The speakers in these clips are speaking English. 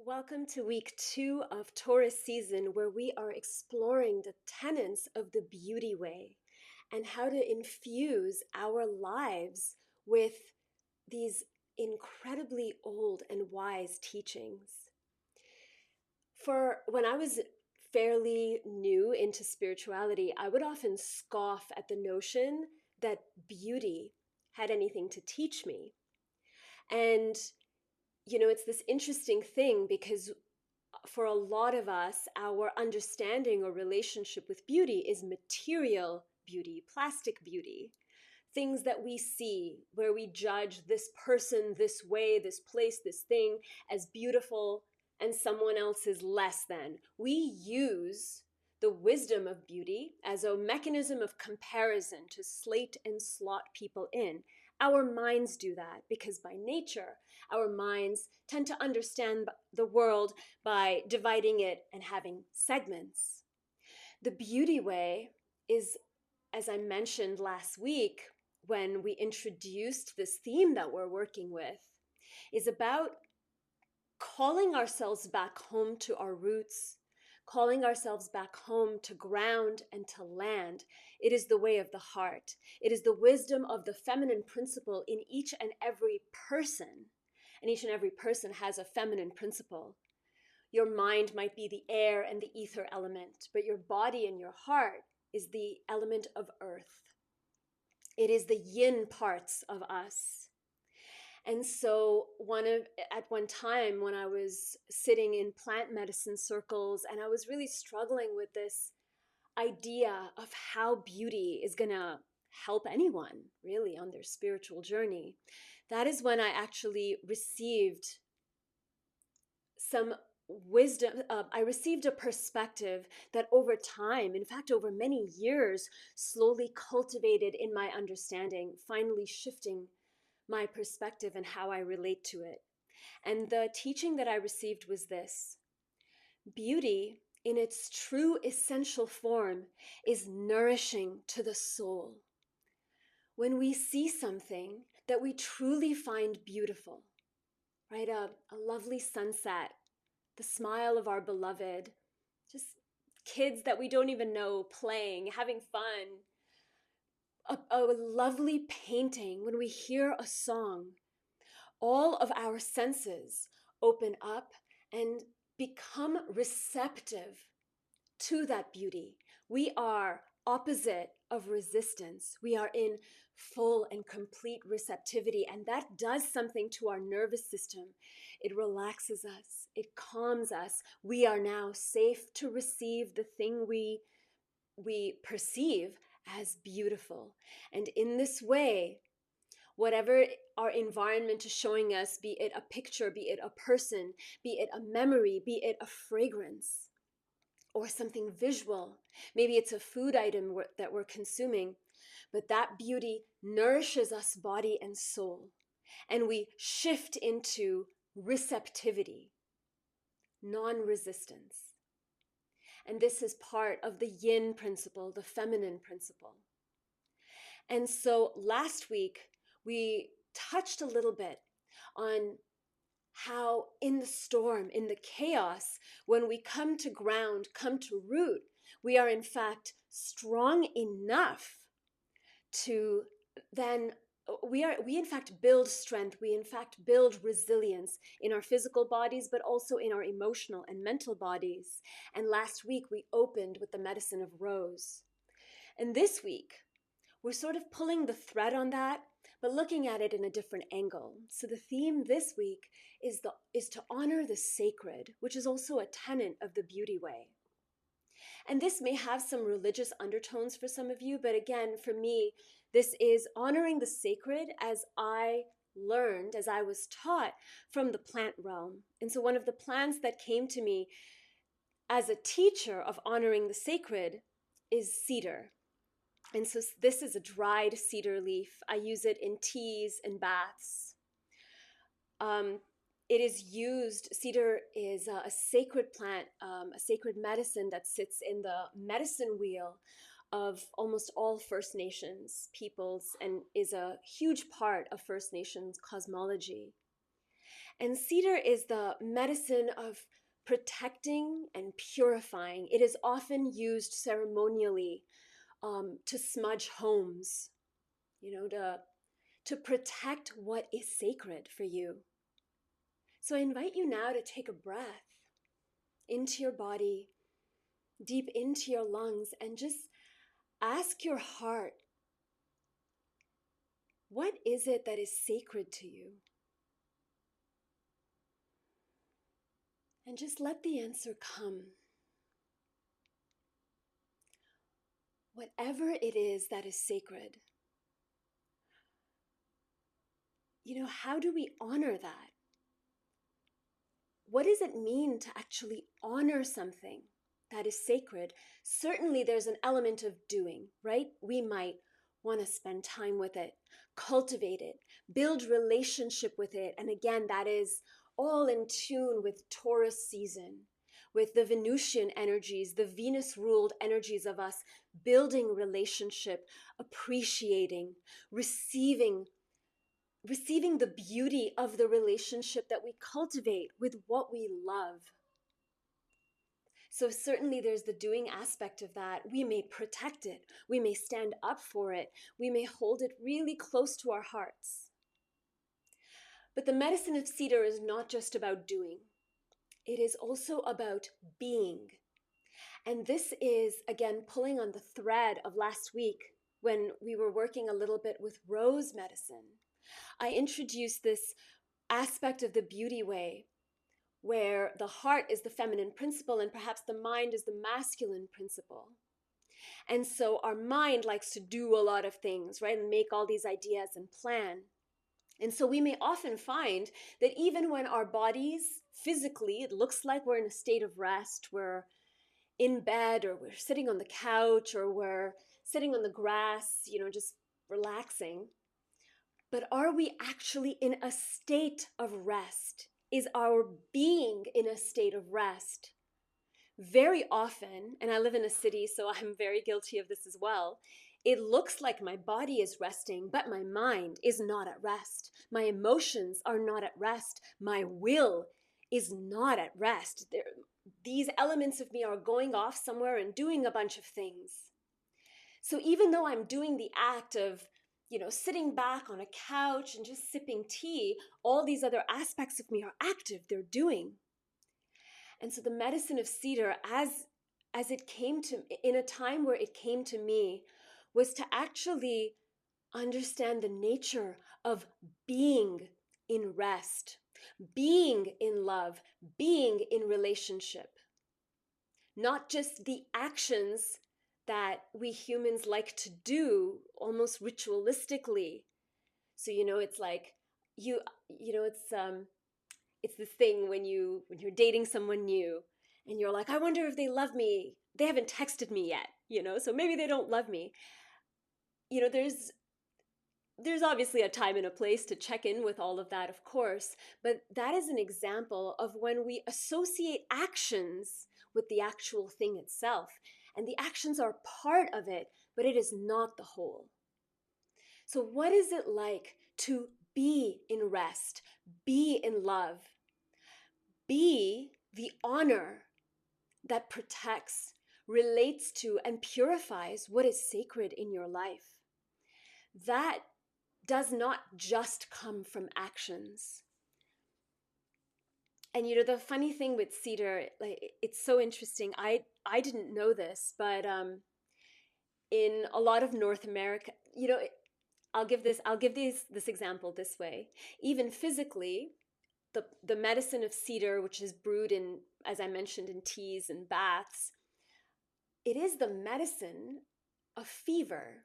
Welcome to week 2 of Taurus season, where we are exploring the tenets of the beauty way and how to infuse our lives with these incredibly old and wise teachings. For when I was fairly new into spirituality, I would often scoff at the notion that beauty had anything to teach me. And it's this interesting thing because for a lot of us, our understanding or relationship with beauty is material beauty, plastic beauty, things that we see, where we judge this person this way, this place, this thing as beautiful, and someone else is less than. We use the wisdom of beauty as a mechanism of comparison to slate and slot people in. Our minds do that because by nature, our minds tend to understand the world by dividing it and having segments. The beauty way is, as I mentioned last week when we introduced this theme that we're working with, is about calling ourselves back home to our roots, calling ourselves back home to ground and to land. It is the way of the heart. It is the wisdom of the feminine principle in each and every person. And each and every person has a feminine principle. Your mind might be the air and the ether element, but your body and your heart is the element of earth. It is the yin parts of us. And so at one time when I was sitting in plant medicine circles and I was really struggling with this idea of how beauty is going to help anyone really on their spiritual journey, that is when I actually received some wisdom. I received a perspective that over time, in fact, over many years, slowly cultivated in my understanding, finally shifting my perspective and how I relate to it. And the teaching that I received was this: beauty, in its true essential form, is nourishing to the soul. When we see something that we truly find beautiful, right? A lovely sunset, the smile of our beloved, just kids that we don't even know playing, having fun, a lovely painting, when we hear a song, all of our senses open up and become receptive to that beauty. We are opposite of resistance. We are in full and complete receptivity, and that does something to our nervous system. It relaxes us, it calms us. We are now safe to receive the thing we perceive as beautiful. And in this way, whatever our environment is showing us, be it a picture, be it a person, be it a memory, be it a fragrance or something visual, maybe it's a food item that we're consuming, but that beauty nourishes us body and soul, and we shift into receptivity, non-resistance. And this is part of the yin principle, the feminine principle. And so last week, we touched a little bit on how in the storm, in the chaos, when we come to ground, come to root, we are in fact strong enough to then we in fact build strength, we in fact build resilience in our physical bodies, but also in our emotional and mental bodies. And last week we opened with the medicine of rose. And this week we're sort of pulling the thread on that, but looking at it in a different angle. So the theme this week is to honor the sacred, which is also a tenet of the beauty way. And this may have some religious undertones for some of you, but again, for me, this is honoring the sacred as I learned, as I was taught from the plant realm. And so one of the plants that came to me as a teacher of honoring the sacred is cedar. And so this is a dried cedar leaf. I use it in teas and baths. It is used, cedar is a sacred plant, a sacred medicine that sits in the medicine wheel of almost all First Nations peoples and is a huge part of First Nations cosmology. And cedar is the medicine of protecting and purifying. It is often used ceremonially to smudge homes, to protect what is sacred for you. So I invite you now to take a breath into your body, deep into your lungs, and just ask your heart, what is it that is sacred to you? And just let the answer come. Whatever it is that is sacred, how do we honor that? What does it mean to actually honor something that is sacred? Certainly there's an element of doing, right? We might want to spend time with it, cultivate it, build relationship with it. And again, that is all in tune with Taurus season, with the Venusian energies, the Venus-ruled energies of us building relationship, appreciating, receiving the beauty of the relationship that we cultivate with what we love. So certainly there's the doing aspect of that. We may protect it. We may stand up for it. We may hold it really close to our hearts. But the medicine of cedar is not just about doing. It is also about being. And this is, again, pulling on the thread of last week when we were working a little bit with rose medicine. I introduced this aspect of the beauty way, where the heart is the feminine principle and perhaps the mind is the masculine principle. And so our mind likes to do a lot of things, right? And make all these ideas and plan. And so we may often find that even when our bodies physically, it looks like we're in a state of rest, we're in bed or we're sitting on the couch or we're sitting on the grass, just relaxing. But are we actually in a state of rest? Is our being in a state of rest? Very often, and I live in a city, so I'm very guilty of this as well, it looks like my body is resting, but my mind is not at rest. My emotions are not at rest. My will is not at rest. These elements of me are going off somewhere and doing a bunch of things. So even though I'm doing the act of sitting back on a couch and just sipping tea, all these other aspects of me are active, they're doing. And so the medicine of cedar, as it came to, in a time where it came to me, was to actually understand the nature of being in rest, being in love, being in relationship. Not just the actions that we humans like to do almost ritualistically. So, it's like it's this thing when you're dating someone new and you're like, I wonder if they love me. They haven't texted me yet, so maybe they don't love me. There's obviously a time and a place to check in with all of that, of course, but that is an example of when we associate actions with the actual thing itself. And the actions are part of it, but it is not the whole. So what is it like to be in rest, be in love, be the honor that protects, relates to, and purifies what is sacred in your life? That does not just come from actions. And the funny thing with cedar, it's so interesting. I didn't know this, but in a lot of North America, I'll give this example this way. Even physically, the medicine of cedar, which is brewed in, as I mentioned, in teas and baths, it is the medicine of fever,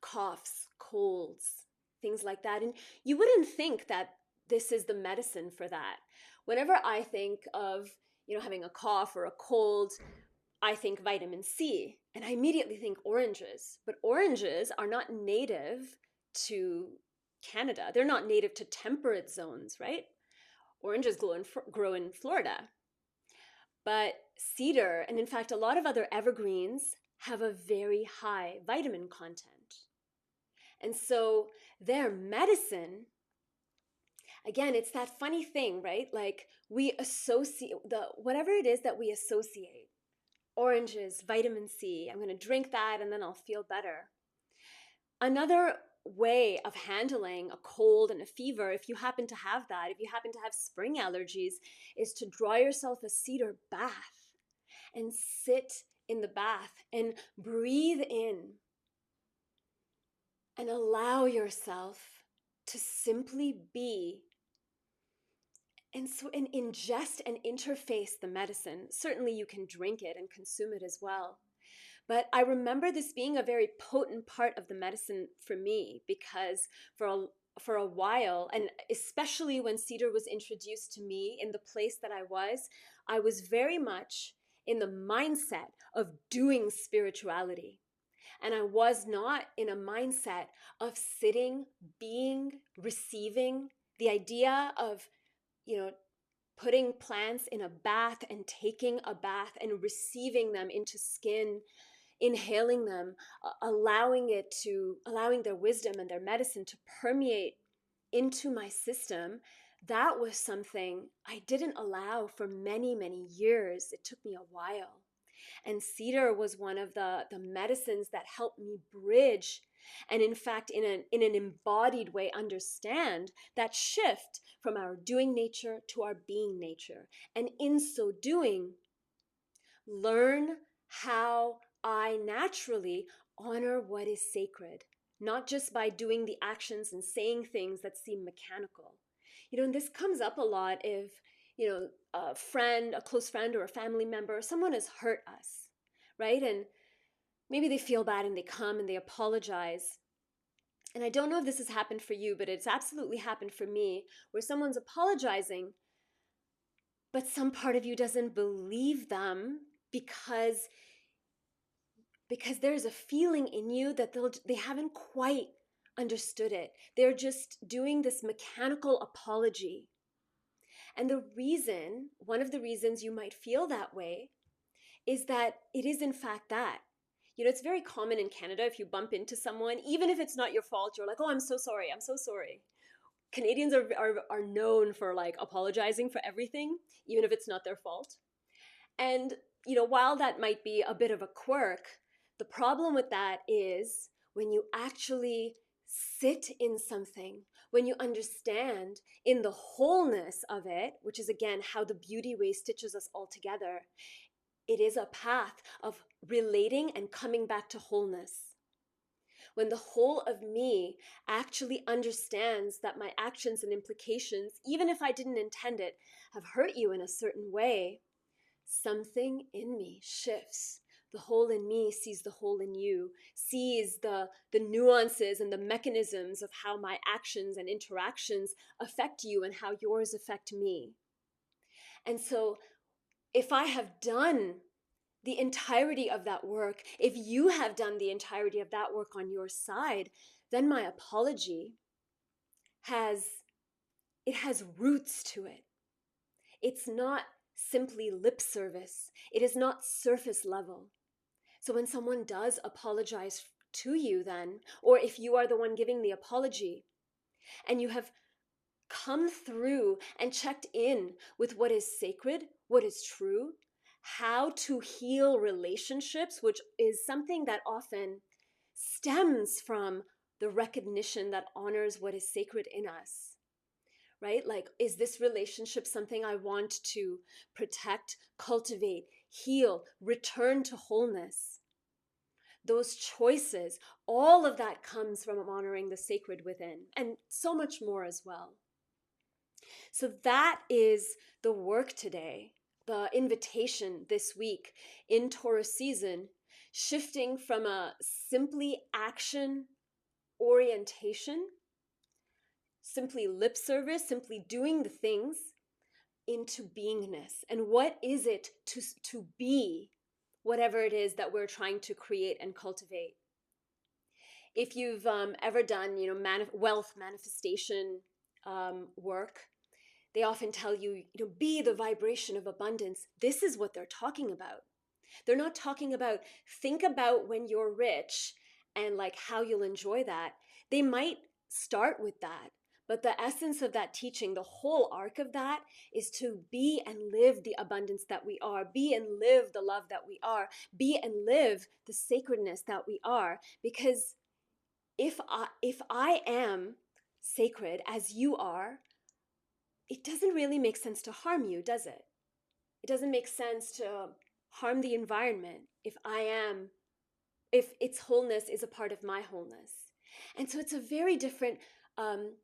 coughs, colds, things like that. And you wouldn't think that this is the medicine for that. Whenever I think of, having a cough or a cold, I think vitamin C, and I immediately think oranges. But oranges are not native to Canada. They're not native to temperate zones, right? Oranges grow in Florida. But cedar, and in fact, a lot of other evergreens, have a very high vitamin content. And so their medicine Again, it's that funny thing, right? Like we associate whatever it is that we associate. Oranges, vitamin C, I'm going to drink that and then I'll feel better. Another way of handling a cold and a fever, if you happen to have that, if you happen to have spring allergies, is to draw yourself a cedar bath and sit in the bath and breathe in and allow yourself to simply be and ingest and interface the medicine. Certainly you can drink it and consume it as well. But I remember this being a very potent part of the medicine for me, because for a while, and especially when cedar was introduced to me in the place that I was very much in the mindset of doing spirituality. And I was not in a mindset of sitting, being, receiving. The idea of, you know, putting plants in a bath and taking a bath and receiving them into skin, inhaling them, allowing their wisdom and their medicine to permeate into my system, that was something I didn't allow for many, many years. It took me a while. And cedar was one of the medicines that helped me bridge and, in fact, in an embodied way, understand that shift from our doing nature to our being nature. And in so doing, learn how I naturally honor what is sacred, not just by doing the actions and saying things that seem mechanical. And this comes up a lot if, a close friend or a family member, someone has hurt us, right? And maybe they feel bad and they come and they apologize. And I don't know if this has happened for you, but it's absolutely happened for me, where someone's apologizing, but some part of you doesn't believe them because there's a feeling in you that they haven't quite understood it. They're just doing this mechanical apology. And one of the reasons you might feel that way is that it is in fact that. It's very common in Canada, if you bump into someone, even if it's not your fault, you're like, oh, I'm so sorry, I'm so sorry. Canadians are known for like apologizing for everything, even if it's not their fault. And, while that might be a bit of a quirk, the problem with that is when you actually sit in something, when you understand in the wholeness of it, which is again how the beauty way stitches us all together, it is a path of relating and coming back to wholeness. When the whole of me actually understands that my actions and implications, even if I didn't intend it, have hurt you in a certain way, something in me shifts. The whole in me sees the whole in you, sees the nuances and the mechanisms of how my actions and interactions affect you and how yours affect me. And so if I have done the entirety of that work, if you have done the entirety of that work on your side, then my apology has roots to it. It's not simply lip service. It is not surface level. So when someone does apologize to you then, or if you are the one giving the apology, and you have come through and checked in with what is sacred, what is true, how to heal relationships, which is something that often stems from the recognition that honors what is sacred in us, right? Like, is this relationship something I want to protect, cultivate, heal, return to wholeness? Those choices, all of that comes from honoring the sacred within, and so much more as well. So that is the work today, the invitation this week in Taurus season, shifting from a simply action orientation, simply lip service, simply doing the things, into beingness. And what is it to be whatever it is that we're trying to create and cultivate? If you've ever done, wealth manifestation work, they often tell you, be the vibration of abundance. This is what they're talking about. They're not talking about, think about when you're rich and like how you'll enjoy that. They might start with that, But the essence of that teaching, the whole arc of that, is to be and live the abundance that we are, be and live the love that we are, be and live the sacredness that we are. Because if I am sacred as you are, it doesn't really make sense to harm you, does it? It doesn't make sense to harm the environment if its wholeness is a part of my wholeness. And so it's a very different um,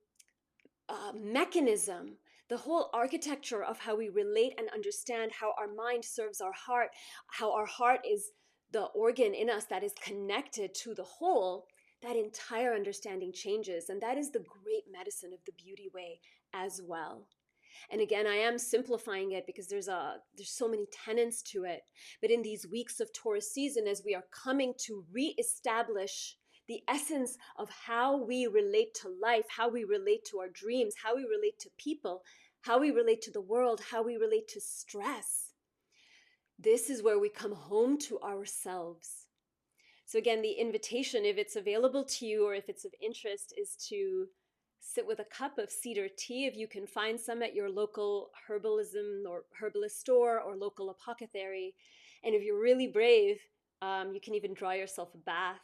mechanism, the whole architecture of how we relate and understand how our mind serves our heart, how our heart is the organ in us that is connected to the whole. That entire understanding changes. And that is the great medicine of the beauty way as well. And again, I am simplifying it because there's so many tenets to it. But in these weeks of Taurus season, as we are coming to reestablish the essence of how we relate to life, how we relate to our dreams, how we relate to people, how we relate to the world, how we relate to stress, this is where we come home to ourselves. So again, the invitation, if it's available to you or if it's of interest, is to sit with a cup of cedar tea, if you can find some at your local herbalism or herbalist store or local apothecary. And if you're really brave, you can even draw yourself a bath.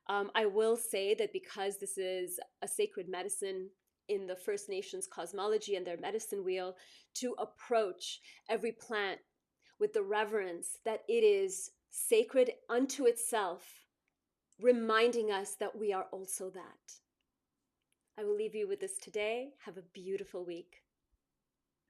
I will say that because this is a sacred medicine in the First Nations cosmology and their medicine wheel, to approach every plant with the reverence that it is sacred unto itself, reminding us that we are also that. I will leave you with this today. Have a beautiful week.